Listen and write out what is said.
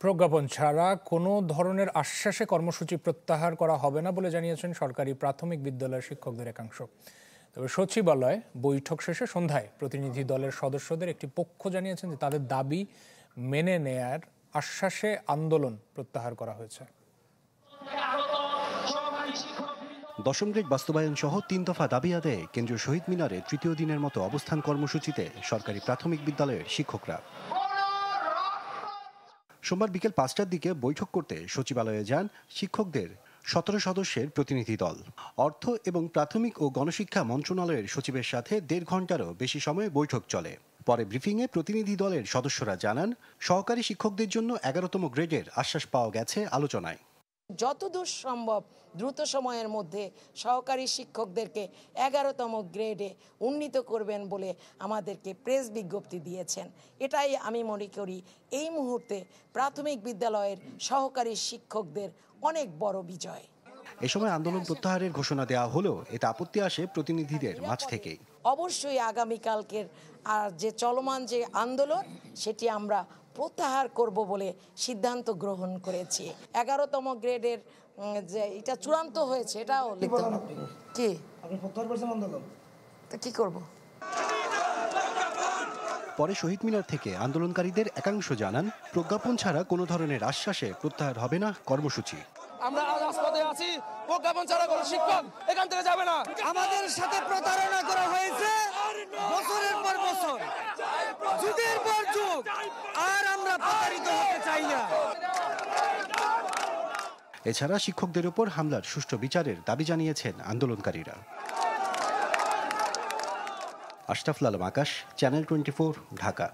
প্রজ্ঞাপন ছাড়া কোনো ধরনের আশ্বাসে কর্মসূচি প্রত্যাহার করা হবে না বলে জানিয়েছেন সরকারি প্রাথমিক বিদ্যালয়ের শিক্ষকদের একাংশ। তবে সচিবালয় বৈঠক শেষে সন্ধ্যায় প্রতিনিধি দলের সদস্যদের একটি পক্ষ জানিয়েছেন যে তাদের দাবি মেনে নেয়ার আশ্বাসে আন্দোলন প্রত্যাহার করা হয়েছে। দশম গ্রেড বাস্তবায়ন সহ ৩ দফা দাবি আদায়ে কেন্দ্রীয় শহীদ মিনারে তৃতীয় দিনের মতো অবস্থান কর্মসূচিতে সরকারি প্রাথমিক বিদ্যালয়ের শিক্ষকরা। সোমবার বিকেল ৫টার দিকে বৈঠক করতে সচিবালয়ে যান শিক্ষকদের ১৭ সদস্যের প্রতিনিধি দল। অর্থ এবং প্রাথমিক ও গণশিক্ষা মন্ত্রণালয়ের সচিবের সাথে ১.৫ ঘণ্টারও বেশি সময় বৈঠক চলে। পরে ব্রিফিংয়ে প্রতিনিধি দলের সদস্যরা জানান, সহকারী শিক্ষকদের জন্য ১১তম গ্রেডের আশ্বাস পাওয়া গেছে আলোচনায়। যতদূর সম্ভব দ্রুত সময়ের মধ্যে সহকারী শিক্ষকদেরকে ১১তম গ্রেডে উন্নীত করবেন বলে আমাদেরকে প্রেস বিজ্ঞপ্তি দিয়েছেন। এটাই আমি মনে করি এই মুহূর্তে প্রাথমিক বিদ্যালয়ের সহকারী শিক্ষকদের অনেক বড় বিজয়। এ সময় আন্দোলন প্রত্যাহারের ঘোষণা দেওয়া হলেও এতে আপত্তি আসে প্রতিনিধিদের মাঝ থেকেই। অবশ্যই আগামীকালকের আর যে চলমান যে আন্দোলন সেটি আমরা প্রত্যাহার করব বলে সিদ্ধান্ত গ্রহণ করেছি। ১১তম গ্রেডের যে এটা চূড়ান্ত হয়েছে এটাও লিখতে হবে। কি আপনি প্রত্যাহার করছেন আন্দোলন, তো কি করব? পরে শহীদ মিনার থেকে আন্দোলনকারীদের একাংশ জানান, প্রজ্ঞাপন ছাড়া কোনো ধরনের আশ্বাসে প্রত্যাহার হবে না কর্মসূচি। আমরা রাজপথে আছি, প্রজ্ঞাপন ছাড়া কোনো শিক্ষক এখান থেকে যাবে না। আমাদের সাথে প্রতারণা করা হয়েছে বছরের পর বছর, যুগের পর যুগ, আর আমরা প্রতারিত হতে চাই না। এছাড়া শিক্ষকদের উপর হামলার সুষ্ঠু বিচারের দাবি জানিয়েছেন আন্দোলনকারীরা। আশরাফুল আলম আকাশ, চ্যানেল 24, ঢাকা।